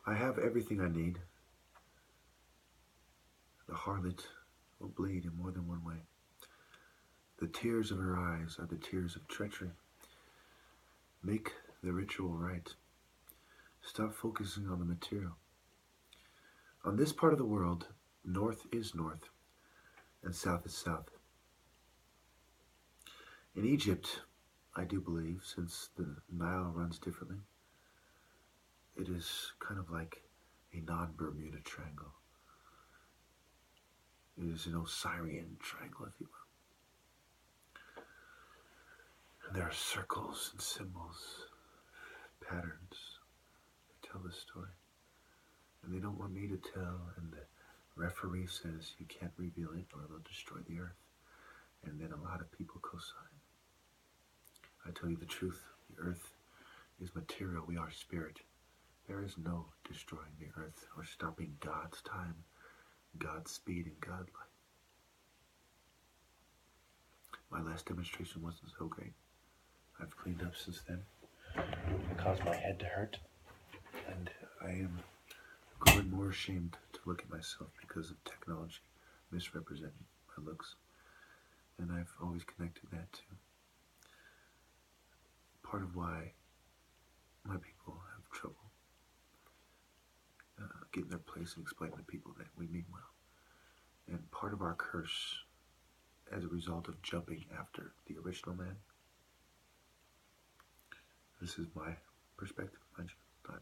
I have everything I need. The harlot will bleed in more than one way. The tears of her eyes are the tears of treachery. Make the ritual right. Stop focusing on the material. On this part of the world, north is north and south is south. In Egypt, I do believe, since the Nile runs differently, it is kind of like a non-Bermuda triangle. It is an Osirian triangle, if you will. And there are circles and symbols, patterns that tell the story. And they don't want me to tell, and the referee says you can't reveal it or they'll destroy the earth. And then a lot of people co-sign. I tell you the truth, the earth is material, we are spirit. There is no destroying the earth or stopping God's time, God's speed, and God light. My last demonstration wasn't so great. I've cleaned up since then. It caused my head to hurt, and I am growing more ashamed to look at myself because of technology misrepresenting my looks. And I've always connected that to part of why my people have trouble getting their place and explaining to people that we mean well. And part of our curse as a result of jumping after the original man. This is my perspective, mind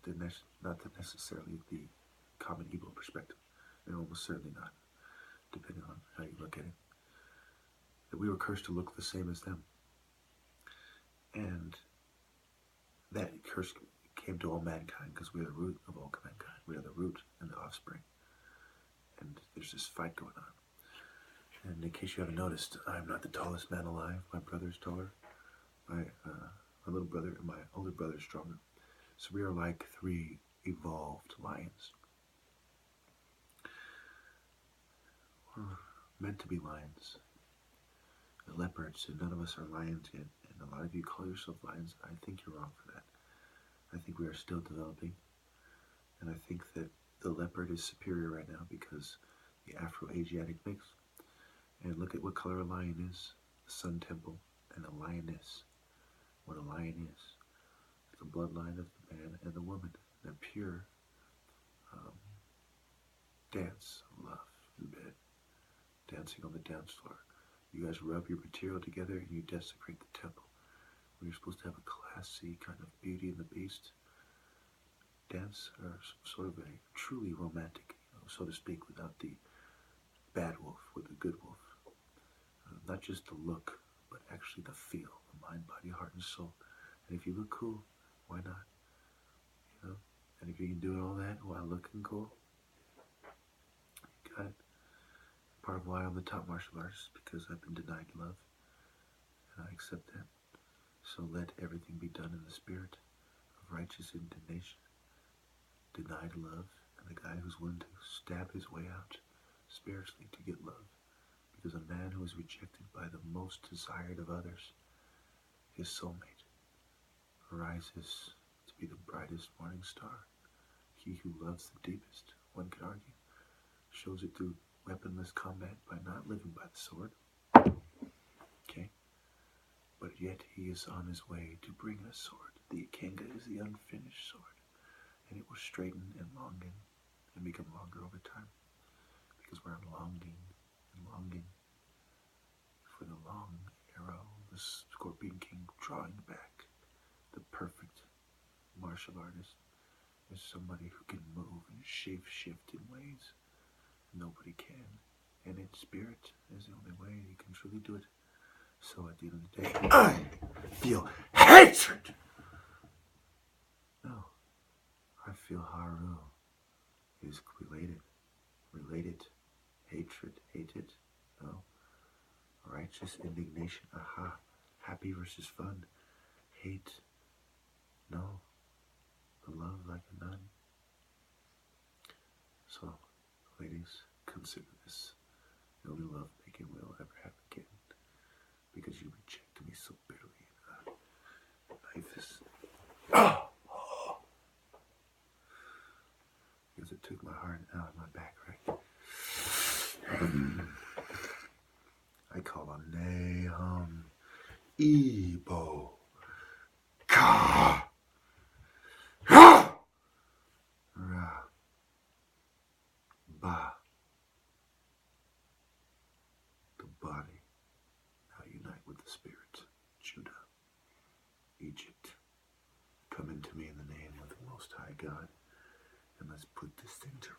you, not necessarily the common Igbo perspective, and almost certainly not, depending on how you look at it. That we were cursed to look the same as them. And that curse came to all mankind because we are the root of all mankind. We are the root and the offspring. And there's this fight going on. And in case you haven't noticed, I'm not the tallest man alive. My brother's taller. My little brother and my older brother is stronger. So we are like three evolved lions. We're meant to be lions. The leopards, and none of us are lions yet. And a lot of you call yourself lions. I think you're wrong for that. I think we are still developing. And I think that the leopard is superior right now because the Afro-Asiatic mix. And look at what color a lion is. The sun temple and a lioness. What a lion is. The bloodline of the man and the woman. That pure dance of love in bed. Dancing on the dance floor. You guys rub your material together and you desecrate the temple. When you're supposed to have a classy kind of Beauty and the Beast dance, or sort of a truly romantic, so to speak, without the bad wolf, with the good wolf. Not just the look, but actually the feel, the mind, body, heart, and soul. And if you look cool, why not? You know? And if you can do all that while looking cool, you got it. Part of why I'm the top martial artist, because I've been denied love, and I accept that. So let everything be done in the spirit of righteous indignation. Denied love, and the guy who's willing to stab his way out spiritually to get love. Because a man who is rejected by the most desired of others, his soulmate, arises to be the brightest morning star. He who loves the deepest, one could argue, shows it through weaponless combat by not living by the sword. Okay? But yet he is on his way to bring a sword. The Ikenga is the unfinished sword. And it will straighten and longen and become longer over time. Because we're longing and longing for the long arrow, the Scorpion King drawing back. The perfect martial artist is somebody who can move and shape shift in ways nobody can. And in spirit is the only way you can truly do it. So at the end of the day, I feel hatred. No, I feel Haru is related, hatred, hated. No, righteous indignation. Aha, happy versus fun. Hate. No, the love like a nun. So, ladies, consider this the only love making we'll ever have again, because you rejected me so bitterly. Life is took my heart out of my back, right? I call on Nahum Igbo. Ka! Ha! Ra! Ba! The body now unite with the spirit. Judah, Egypt, come into me in the name of the Most High God, and let's put this thing to